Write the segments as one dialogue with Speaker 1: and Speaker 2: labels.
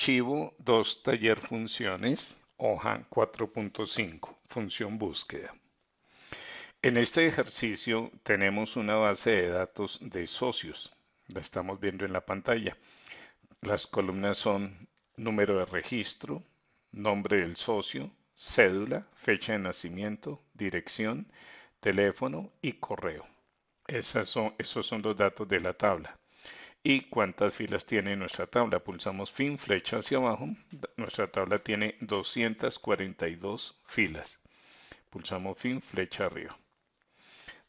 Speaker 1: archivo 2 taller funciones, hoja 4.5, función búsqueda. En este ejercicio tenemos una base de datos de socios. La estamos viendo en la pantalla. Las columnas son número de registro, nombre del socio, cédula, fecha de nacimiento, dirección, teléfono y correo. Esos son los datos de la tabla. ¿Y cuántas filas tiene nuestra tabla? Pulsamos fin, flecha hacia abajo. Nuestra tabla tiene 242 filas. Pulsamos fin, flecha arriba.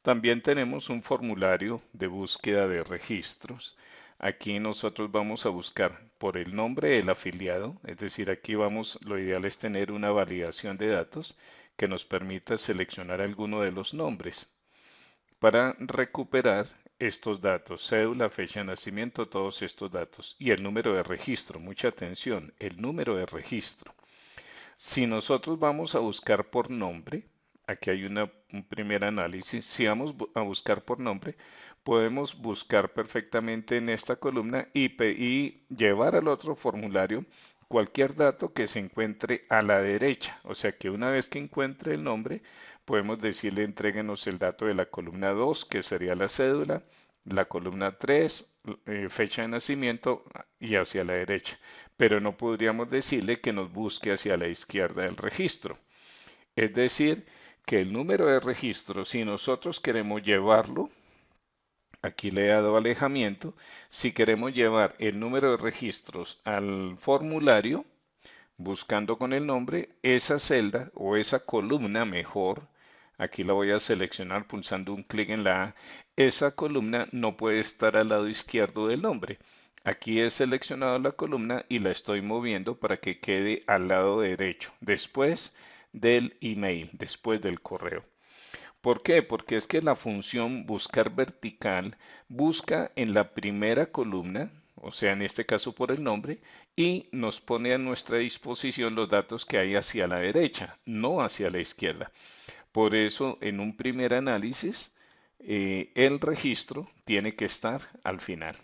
Speaker 1: También tenemos un formulario de búsqueda de registros. Aquí nosotros vamos a buscar por el nombre del afiliado, es decir, aquí lo ideal es tener una validación de datos que nos permita seleccionar alguno de los nombres para recuperar estos datos, cédula, fecha de nacimiento, todos estos datos y el número de registro. Mucha atención, el número de registro. Si nosotros vamos a buscar por nombre, aquí hay un primer análisis, si vamos a buscar por nombre, podemos buscar perfectamente en esta columna y llevar al otro formulario cualquier dato que se encuentre a la derecha. O sea que una vez que encuentre el nombre, podemos decirle entréguenos el dato de la columna 2, que sería la cédula, la columna 3, fecha de nacimiento y hacia la derecha. Pero no podríamos decirle que nos busque hacia la izquierda del registro. Es decir, que el número de registro, si nosotros queremos llevarlo, aquí le he dado alejamiento, si queremos llevar el número de registros al formulario, buscando con el nombre, esa celda o esa columna mejor, aquí la voy a seleccionar pulsando un clic en la A, esa columna no puede estar al lado izquierdo del nombre. Aquí he seleccionado la columna y la estoy moviendo para que quede al lado derecho, después del email, después del correo. ¿Por qué? Porque es que la función buscar vertical busca en la primera columna, o sea, en este caso por el nombre, y nos pone a nuestra disposición los datos que hay hacia la derecha, no hacia la izquierda. Por eso, en un primer análisis, el registro tiene que estar al final.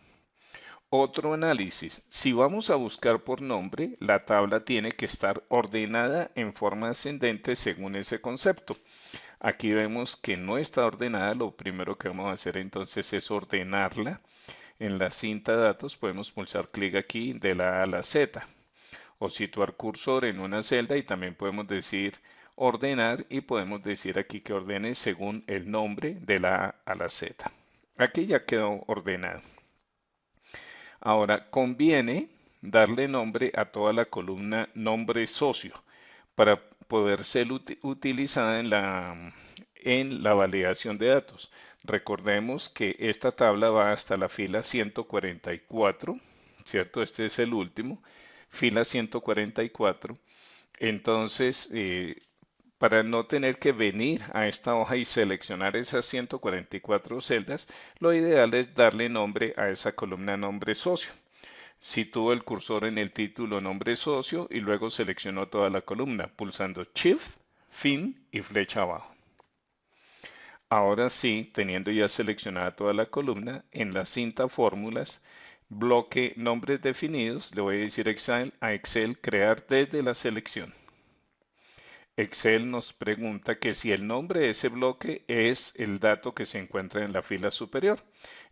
Speaker 1: Otro análisis. Si vamos a buscar por nombre, la tabla tiene que estar ordenada en forma ascendente según ese concepto. Aquí vemos que no está ordenada. Lo primero que vamos a hacer entonces es ordenarla. En la cinta datos podemos pulsar clic aquí de la A a la Z o situar cursor en una celda y también podemos decir ordenar y podemos decir aquí que ordene según el nombre de la A a la Z. Aquí ya quedó ordenado. Ahora conviene darle nombre a toda la columna nombre socio para poder ser utilizada en la validación de datos. Recordemos que esta tabla va hasta la fila 144, ¿cierto? Este es el último, fila 144. Entonces, para no tener que venir a esta hoja y seleccionar esas 144 celdas, lo ideal es darle nombre a esa columna nombre socio. Sitúo el cursor en el título nombre socio y luego selecciono toda la columna pulsando Shift, fin y flecha abajo. Ahora sí, teniendo ya seleccionada toda la columna, en la cinta fórmulas, bloque nombres definidos, le voy a decir a Excel crear desde la selección. Excel nos pregunta que si el nombre de ese bloque es el dato que se encuentra en la fila superior.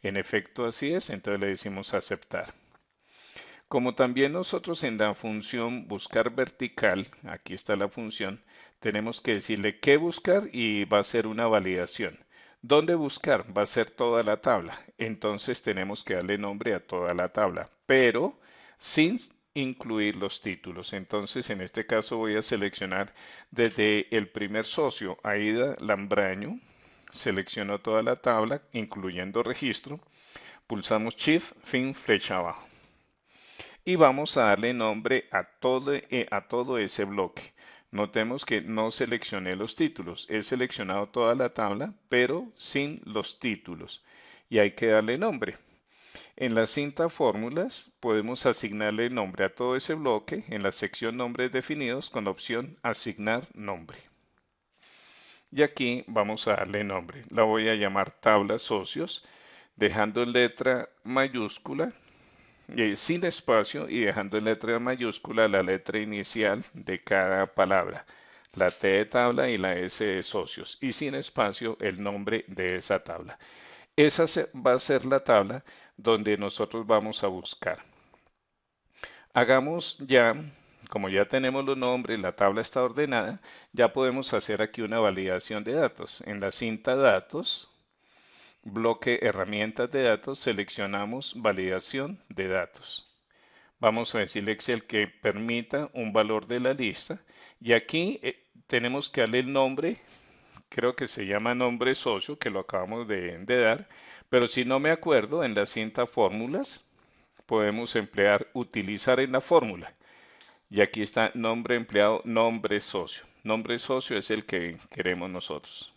Speaker 1: En efecto, así es, entonces le decimos aceptar. Como también nosotros en la función buscar vertical, aquí está la función, tenemos que decirle qué buscar y va a ser una validación. ¿Dónde buscar? Va a ser toda la tabla. Entonces tenemos que darle nombre a toda la tabla, pero sin incluir los títulos. Entonces en este caso voy a seleccionar desde el primer socio, Aida Lambraño. Selecciono toda la tabla, incluyendo registro. Pulsamos Shift, fin, flecha abajo y vamos a darle nombre a todo ese bloque. Notemos que no seleccioné los títulos, he seleccionado toda la tabla, pero sin los títulos. Y hay que darle nombre. En la cinta fórmulas podemos asignarle nombre a todo ese bloque en la sección nombres definidos con la opción asignar nombre. Y aquí vamos a darle nombre. La voy a llamar tabla socios, dejando letra mayúscula sin espacio y dejando en letra mayúscula la letra inicial de cada palabra, la T de tabla y la S de socios, y sin espacio el nombre de esa tabla. Esa va a ser la tabla donde nosotros vamos a buscar. Hagamos ya, como ya tenemos los nombres, la tabla está ordenada, ya podemos hacer aquí una validación de datos. En la cinta datos, bloque herramientas de datos, seleccionamos validación de datos. Vamos a decirle a Excel que permita un valor de la lista y aquí tenemos que darle el nombre, creo que se llama nombre socio, que lo acabamos de dar, pero si no me acuerdo, en la cinta fórmulas podemos emplear utilizar en la fórmula. Y aquí está nombre empleado, nombre socio. Nombre socio es el que queremos nosotros.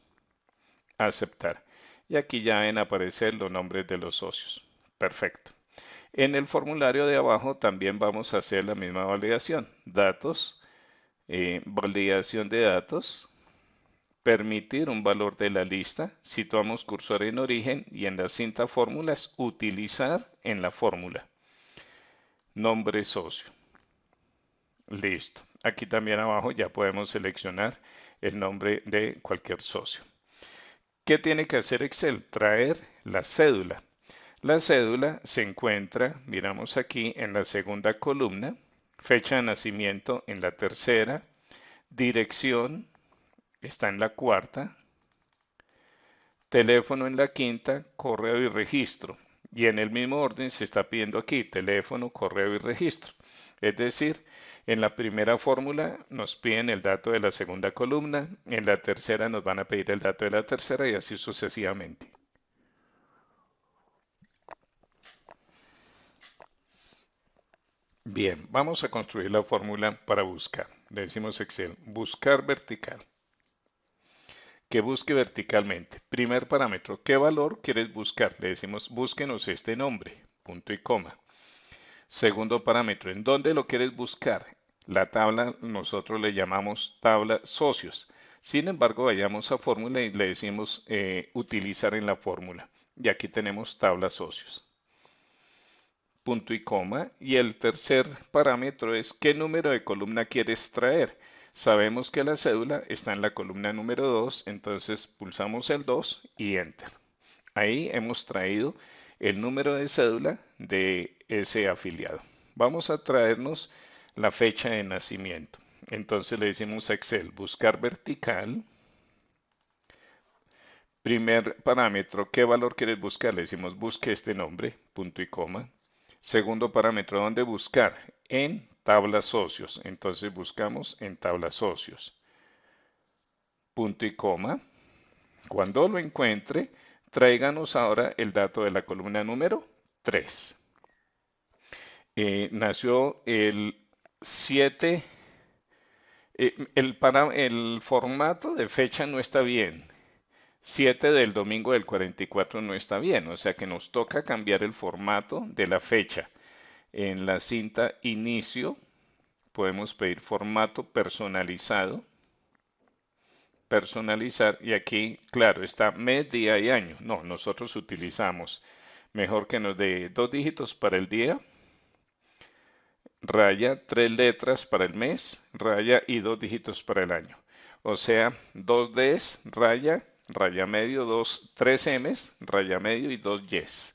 Speaker 1: Aceptar. Y aquí ya deben aparecer los nombres de los socios. Perfecto. En el formulario de abajo también vamos a hacer la misma validación. Datos, validación de datos, permitir un valor de la lista, situamos cursor en origen y en la cinta fórmulas, utilizar en la fórmula. Nombre socio. Listo. Aquí también abajo ya podemos seleccionar el nombre de cualquier socio. ¿Qué tiene que hacer Excel? Traer la cédula. La cédula se encuentra, miramos aquí en la segunda columna, fecha de nacimiento en la tercera, dirección está en la cuarta, teléfono en la quinta, correo y registro. Y en el mismo orden se está pidiendo aquí teléfono, correo y registro. Es decir, en la primera fórmula nos piden el dato de la segunda columna, en la tercera nos van a pedir el dato de la tercera y así sucesivamente. Bien, vamos a construir la fórmula para buscar. Le decimos Excel, buscar vertical. Que busque verticalmente. Primer parámetro, ¿qué valor quieres buscar? Le decimos búsquenos este nombre, punto y coma. Segundo parámetro, ¿en dónde lo quieres buscar? La tabla nosotros le llamamos tabla socios. Sin embargo, vayamos a fórmula y le decimos utilizar en la fórmula. Y aquí tenemos tabla socios. Punto y coma. Y el tercer parámetro es ¿qué número de columna quieres traer? Sabemos que la cédula está en la columna número 2, entonces pulsamos el 2 y Enter. Ahí hemos traído el número de cédula de ese afiliado. Vamos a traernos la fecha de nacimiento. Entonces le decimos a Excel, buscar vertical. Primer parámetro, ¿qué valor quieres buscar? Le decimos busque este nombre, punto y coma. Segundo parámetro, ¿dónde buscar? En tabla socios. Entonces buscamos en tabla socios. Punto y coma. Cuando lo encuentre, tráiganos ahora el dato de la columna número 3. Nació el 7. El formato de fecha no está bien. 7 del domingo del 44 no está bien, o sea que nos toca cambiar el formato de la fecha. En la cinta inicio podemos pedir formato personalizado, personalizar y aquí, claro, está mes, día y año. No, nosotros utilizamos mejor que nos dé 2 dígitos para el día, raya, 3 letras para el mes, raya y 2 dígitos para el año. O sea, 2 Ds, raya, raya medio, 3 Ms, raya medio y 2 Ys.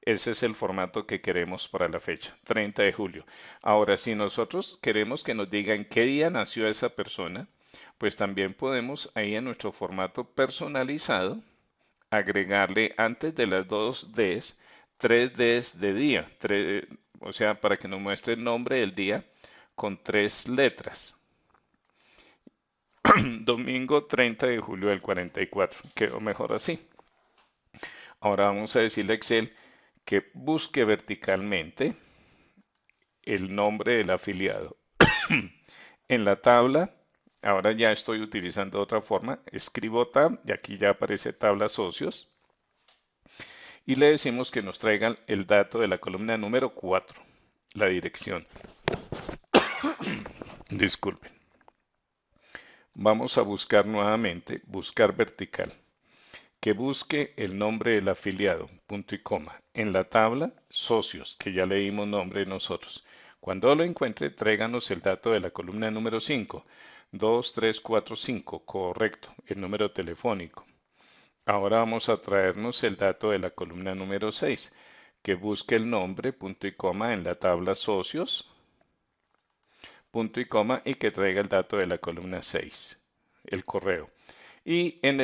Speaker 1: Ese es el formato que queremos para la fecha, 30 de julio. Ahora, si nosotros queremos que nos digan qué día nació esa persona, pues también podemos ahí en nuestro formato personalizado agregarle antes de las 2 Ds, 3 Ds de día, o sea, para que nos muestre el nombre del día con 3 letras. Domingo 30 de julio del 44. Quedó mejor así. Ahora vamos a decirle a Excel que busque verticalmente el nombre del afiliado. En la tabla, ahora ya estoy utilizando otra forma, escribo tab y aquí ya aparece tabla socios. Y le decimos que nos traigan el dato de la columna número 4, la dirección. Disculpen. Vamos a buscar nuevamente, buscar vertical. que busque el nombre del afiliado, punto y coma. En la tabla, socios, que ya le dimos nombre nosotros. Cuando lo encuentre, tráiganos el dato de la columna número 5. 2345, correcto, el número telefónico. Ahora vamos a traernos el dato de la columna número 6, que busque el nombre, punto y coma, en la tabla socios, punto y coma, y que traiga el dato de la columna 6, el correo. Y en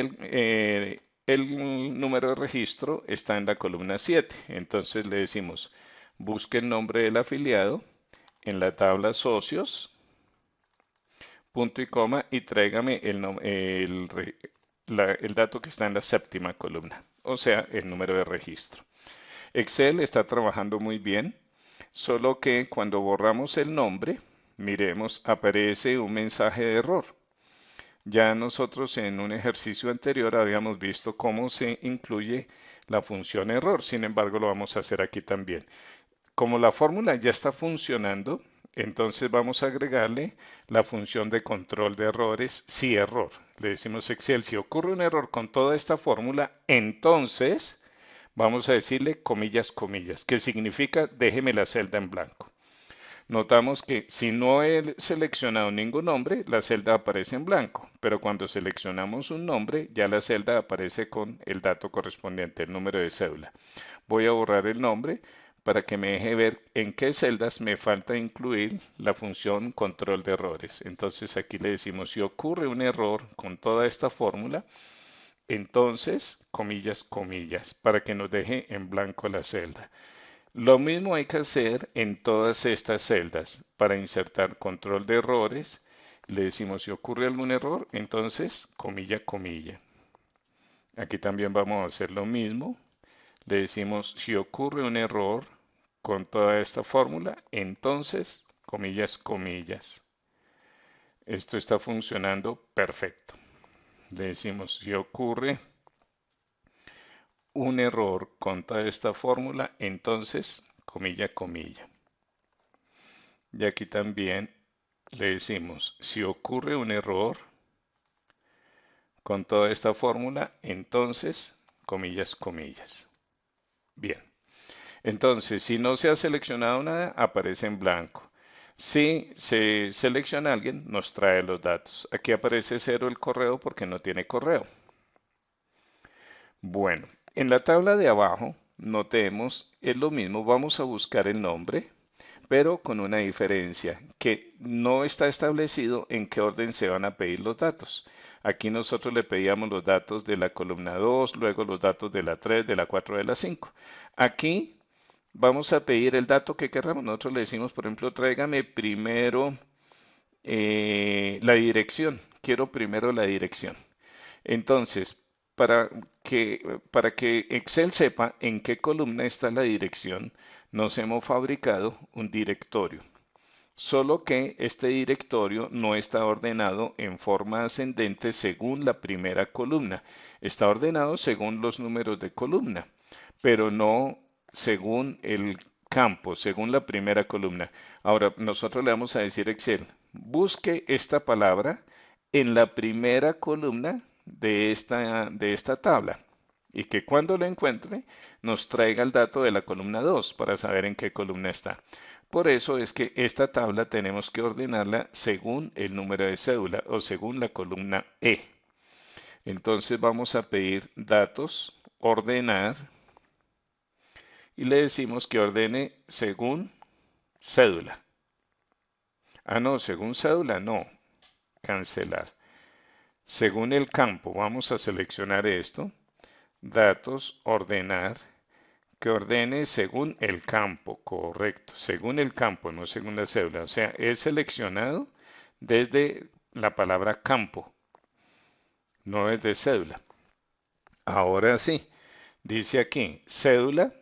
Speaker 1: el número de registro está en la columna 7. Entonces le decimos, busque el nombre del afiliado en la tabla socios, punto y coma, y tráigame el dato que está en la séptima columna, o sea, el número de registro. Excel está trabajando muy bien, solo que cuando borramos el nombre, miremos, aparece un mensaje de error. Ya nosotros en un ejercicio anterior habíamos visto cómo se incluye la función error, sin embargo lo vamos a hacer aquí también. Como la fórmula ya está funcionando, entonces vamos a agregarle la función de control de errores si error. Le decimos Excel, si ocurre un error con toda esta fórmula, entonces vamos a decirle comillas, comillas, que significa déjeme la celda en blanco. Notamos que si no he seleccionado ningún nombre, la celda aparece en blanco, pero cuando seleccionamos un nombre, ya la celda aparece con el dato correspondiente, el número de cédula. Voy a borrar el nombre para que me deje ver en qué celdas me falta incluir la función control de errores. Entonces aquí le decimos, si ocurre un error con toda esta fórmula, entonces, comillas, comillas, para que nos deje en blanco la celda. Lo mismo hay que hacer en todas estas celdas. Para insertar control de errores, le decimos si ocurre algún error, entonces comilla, comilla. Aquí también vamos a hacer lo mismo. Le decimos si ocurre un error con toda esta fórmula, entonces comillas, comillas. Esto está funcionando perfecto. Le decimos si ocurre un error con toda esta fórmula, entonces comilla, comilla. Y aquí también le decimos, si ocurre un error con toda esta fórmula, entonces, comillas, comillas. Bien, entonces, si no se ha seleccionado nada, aparece en blanco. Si se selecciona a alguien, nos trae los datos. Aquí aparece cero el correo porque no tiene correo. Bueno, en la tabla de abajo, notemos, es lo mismo, vamos a buscar el nombre, pero con una diferencia, que no está establecido en qué orden se van a pedir los datos. Aquí nosotros le pedíamos los datos de la columna 2, luego los datos de la 3, de la 4, de la 5. Aquí vamos a pedir el dato que queramos. Nosotros le decimos, por ejemplo, tráigame primero la dirección. Quiero primero la dirección. Entonces, para que Excel sepa en qué columna está la dirección, nos hemos fabricado un directorio. Solo que este directorio no está ordenado en forma ascendente según la primera columna. Está ordenado según los números de columna, pero no según el campo, según la primera columna. Ahora, nosotros le vamos a decir a Excel, busque esta palabra en la primera columna de esta tabla y que cuando la encuentre nos traiga el dato de la columna 2 para saber en qué columna está. Por eso es que esta tabla tenemos que ordenarla según el número de cédula o según la columna E. Entonces vamos a pedir datos, ordenar, y le decimos que ordene según cédula. Ah, no, según cédula no, cancelar. Según el campo, vamos a seleccionar esto, datos, ordenar, que ordene según el campo, correcto, según el campo, no según la cédula. O sea, es seleccionado desde la palabra campo, no desde cédula. Ahora sí, dice aquí, cédula.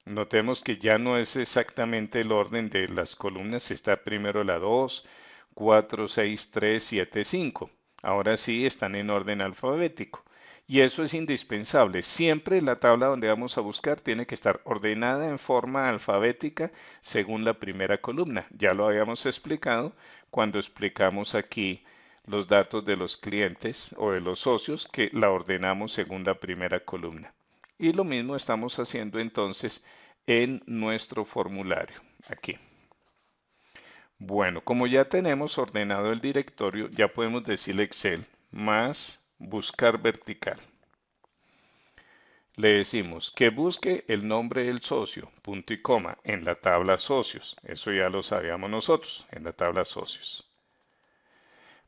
Speaker 1: Notemos que ya no es exactamente el orden de las columnas, está primero la 2, 4, 6, 3, 7, 5. Ahora sí están en orden alfabético. Y eso es indispensable. Siempre la tabla donde vamos a buscar tiene que estar ordenada en forma alfabética según la primera columna. Ya lo habíamos explicado cuando explicamos aquí los datos de los clientes o de los socios que la ordenamos según la primera columna. Y lo mismo estamos haciendo entonces en nuestro formulario, aquí. Bueno, como ya tenemos ordenado el directorio, ya podemos decirle Excel más buscar vertical. Le decimos que busque el nombre del socio, punto y coma, en la tabla socios. Eso ya lo sabíamos nosotros, en la tabla socios.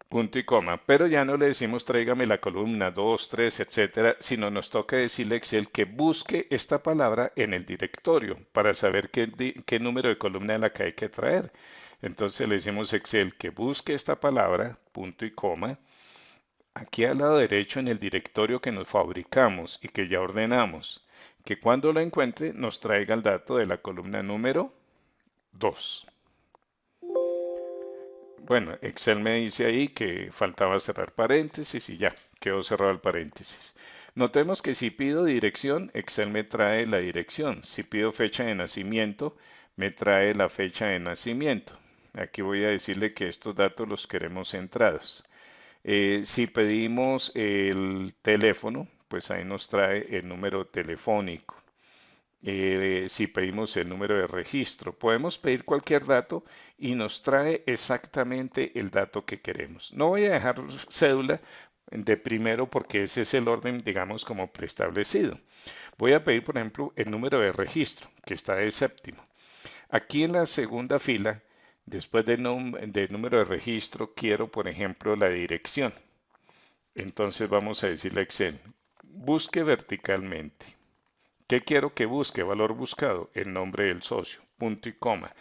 Speaker 1: Punto y coma. Pero ya no le decimos tráigame la columna 2, 3, etcétera, sino nos toca decirle a Excel que busque esta palabra en el directorio para saber qué número de columna es la que hay que traer. Entonces le decimos a Excel que busque esta palabra, punto y coma, aquí al lado derecho en el directorio que nos fabricamos y que ya ordenamos, que cuando lo encuentre nos traiga el dato de la columna número 2. Bueno, Excel me dice ahí que faltaba cerrar paréntesis y ya, quedó cerrado el paréntesis. Notemos que si pido dirección, Excel me trae la dirección. Si pido fecha de nacimiento, me trae la fecha de nacimiento. Aquí voy a decirle que estos datos los queremos centrados. Si pedimos el teléfono, pues ahí nos trae el número telefónico. Si pedimos el número de registro, podemos pedir cualquier dato y nos trae exactamente el dato que queremos. No voy a dejar cédula de primero porque ese es el orden, digamos, como preestablecido. Voy a pedir, por ejemplo, el número de registro, que está de séptimo. Aquí en la segunda fila, después del número de registro, quiero, por ejemplo, la dirección. Entonces vamos a decirle a Excel, busque verticalmente. ¿Qué quiero que busque? Valor buscado, el nombre del socio, punto y coma.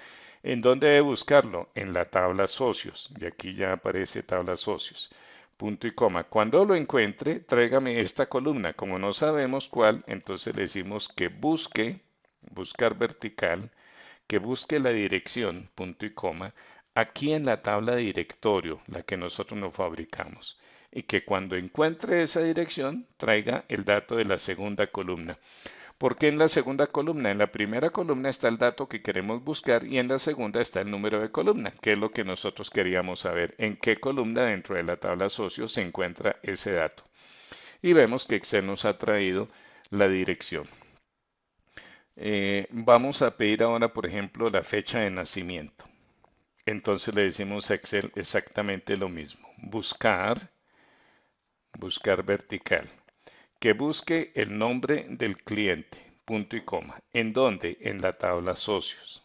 Speaker 1: ¿En dónde debe buscarlo? En la tabla socios. Y aquí ya aparece tabla socios. Punto y coma. Cuando lo encuentre, tráigame esta columna. Como no sabemos cuál, entonces le decimos que busque, buscar vertical, que busque la dirección, punto y coma, aquí en la tabla directorio, la que nosotros nos fabricamos. Y que cuando encuentre esa dirección, traiga el dato de la segunda columna. ¿Por qué en la segunda columna? En la primera columna está el dato que queremos buscar y en la segunda está el número de columna, que es lo que nosotros queríamos saber. ¿En qué columna dentro de la tabla socios se encuentra ese dato? Y vemos que Excel nos ha traído la dirección. Vamos a pedir ahora, por ejemplo, la fecha de nacimiento. Entonces le decimos a Excel exactamente lo mismo. Buscar vertical. Que busque el nombre del cliente, punto y coma. ¿En dónde? En la tabla socios,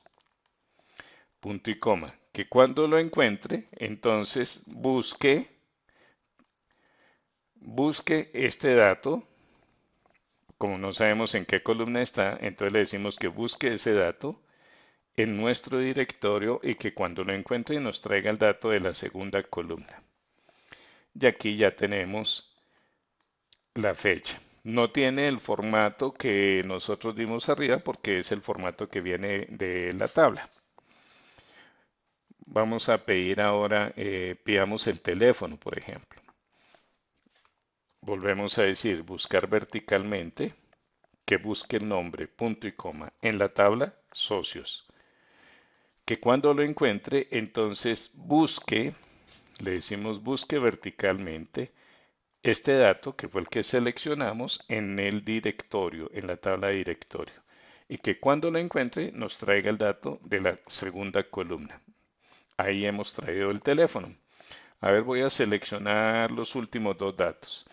Speaker 1: punto y coma. Que cuando lo encuentre, entonces busque este dato. Como no sabemos en qué columna está, entonces le decimos que busque ese dato en nuestro directorio y que cuando lo encuentre nos traiga el dato de la segunda columna. Y aquí ya tenemos la fecha. No tiene el formato que nosotros dimos arriba porque es el formato que viene de la tabla. Vamos a pedir ahora, pidamos el teléfono, por ejemplo. Volvemos a decir, buscar verticalmente, que busque el nombre, punto y coma, en la tabla socios. Que cuando lo encuentre, entonces le decimos busque verticalmente este dato, que fue el que seleccionamos en el directorio, en la tabla de directorio, y que cuando lo encuentre nos traiga el dato de la segunda columna. Ahí hemos traído el teléfono. A ver, voy a seleccionar los últimos dos datos.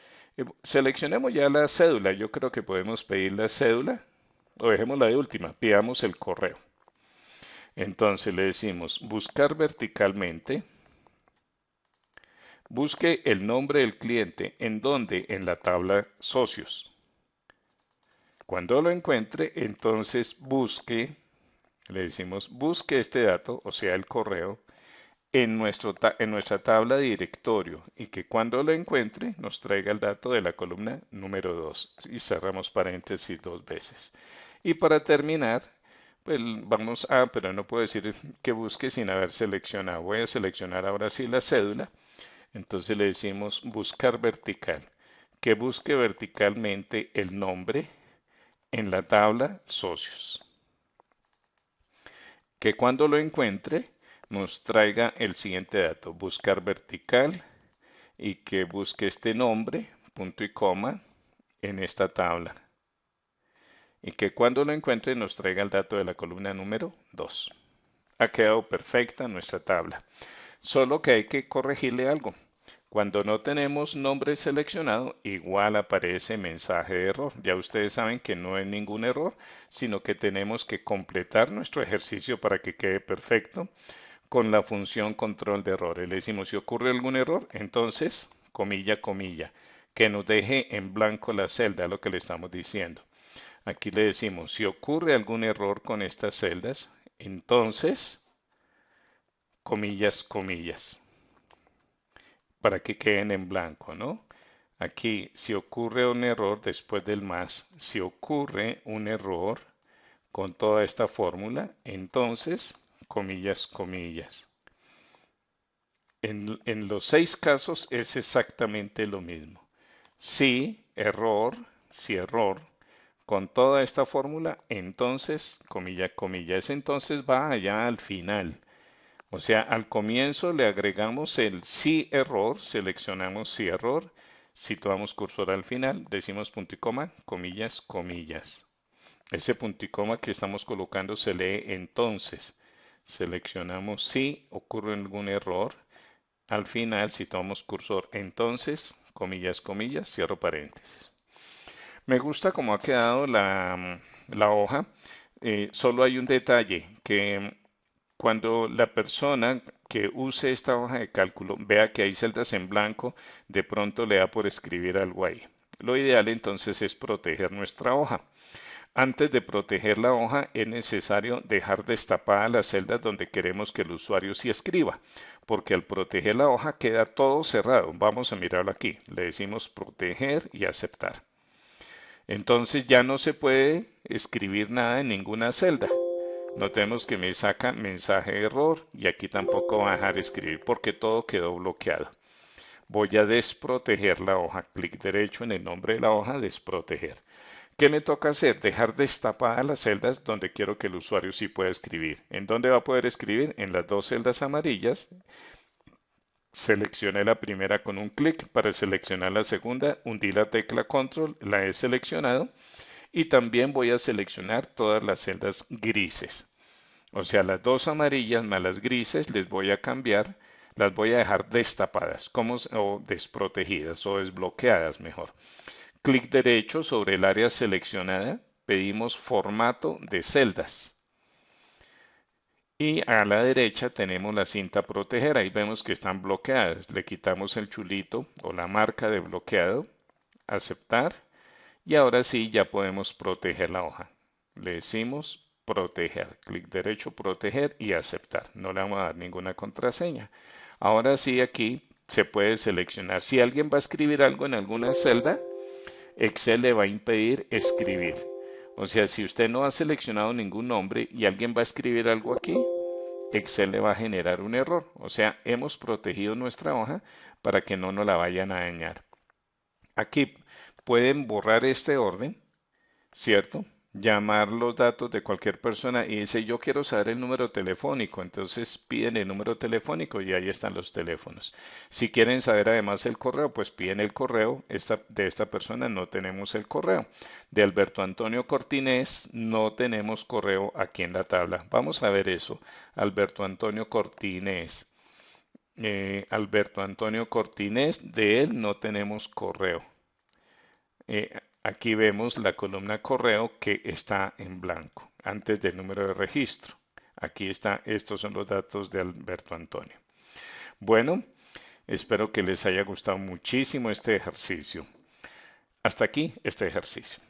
Speaker 1: Seleccionemos ya la cédula. Yo creo que podemos pedir la cédula o dejémosla de última. Pidamos el correo. Entonces le decimos buscar verticalmente. Busque el nombre del cliente. ¿En dónde? En la tabla socios. Cuando lo encuentre, entonces le decimos busque este dato, o sea, el correo, en nuestra tabla de directorio y que cuando lo encuentre nos traiga el dato de la columna número 2 y cerramos paréntesis dos veces. Y para terminar, pues pero no puedo decir que busque sin haber seleccionado. Voy a seleccionar ahora sí la cédula. Entonces le decimos buscar vertical, que busque verticalmente el nombre en la tabla socios. Que cuando lo encuentre nos traiga el siguiente dato, buscar vertical, y que busque este nombre, punto y coma, en esta tabla. Y que cuando lo encuentre nos traiga el dato de la columna número 2. Ha quedado perfecta nuestra tabla. Solo que hay que corregirle algo. Cuando no tenemos nombre seleccionado, igual aparece mensaje de error. Ya ustedes saben que no es ningún error, sino que tenemos que completar nuestro ejercicio para que quede perfecto con la función control de errores. Le decimos, si ocurre algún error, entonces, comilla, comilla, que nos deje en blanco la celda, lo que le estamos diciendo. Aquí le decimos, si ocurre algún error con estas celdas, entonces, comillas, comillas, para que queden en blanco, ¿no? Aquí, si ocurre un error después del más, si ocurre un error con toda esta fórmula, entonces, comillas, comillas. En los 6 casos es exactamente lo mismo. Si error, si error, con toda esta fórmula, entonces, comilla, comilla, ese entonces va allá al final. O sea, al comienzo le agregamos el si error, seleccionamos si error, situamos cursor al final, decimos punto y coma, comillas, comillas. Ese punto y coma que estamos colocando se lee entonces. Seleccionamos si ocurre algún error. Al final, situamos cursor entonces, comillas, comillas, cierro paréntesis. Me gusta cómo ha quedado la hoja. Solo hay un detalle, que cuando la persona que use esta hoja de cálculo vea que hay celdas en blanco, de pronto le da por escribir algo ahí. Lo ideal entonces es proteger nuestra hoja. Antes de proteger la hoja es necesario dejar destapadas las celdas donde queremos que el usuario sí escriba, porque al proteger la hoja queda todo cerrado. Vamos a mirarlo aquí. Le decimos proteger y aceptar. Entonces ya no se puede escribir nada en ninguna celda. Notemos que me saca mensaje de error y aquí tampoco va a dejar escribir porque todo quedó bloqueado. Voy a desproteger la hoja. Clic derecho en el nombre de la hoja, desproteger. ¿Qué me toca hacer? Dejar destapadas las celdas donde quiero que el usuario sí pueda escribir. ¿En dónde va a poder escribir? En las dos celdas amarillas. Seleccioné la primera con un clic. Para seleccionar la segunda, hundí la tecla control, la he seleccionado. Y también voy a seleccionar todas las celdas grises. O sea, las dos amarillas más las grises les voy a cambiar, las voy a dejar destapadas, o desprotegidas o desbloqueadas mejor. Clic derecho sobre el área seleccionada, pedimos formato de celdas. Y a la derecha tenemos la cinta proteger, ahí vemos que están bloqueadas. Le quitamos el chulito o la marca de bloqueado, aceptar, y ahora sí ya podemos proteger la hoja. Le decimos proteger, clic derecho, proteger y aceptar. No le vamos a dar ninguna contraseña. Ahora sí aquí se puede seleccionar. Si alguien va a escribir algo en alguna celda, Excel le va a impedir escribir. O sea, si usted no ha seleccionado ningún nombre y alguien va a escribir algo aquí, Excel le va a generar un error. O sea, hemos protegido nuestra hoja para que no nos la vayan a dañar. Aquí pueden borrar este orden, ¿cierto? Llamar los datos de cualquier persona y dice yo quiero saber el número telefónico, entonces piden el número telefónico y ahí están los teléfonos. Si quieren saber además el correo, pues piden el correo. De esta persona no tenemos el correo. De Alberto Antonio Cortinés no tenemos correo aquí en la tabla. Vamos a ver eso. Alberto Antonio Cortinés. Alberto Antonio Cortinés, de él no tenemos correo. Aquí vemos la columna correo que está en blanco antes del número de registro. Aquí está, estos son los datos de Alberto Antonio. Bueno, espero que les haya gustado muchísimo este ejercicio. Hasta aquí este ejercicio.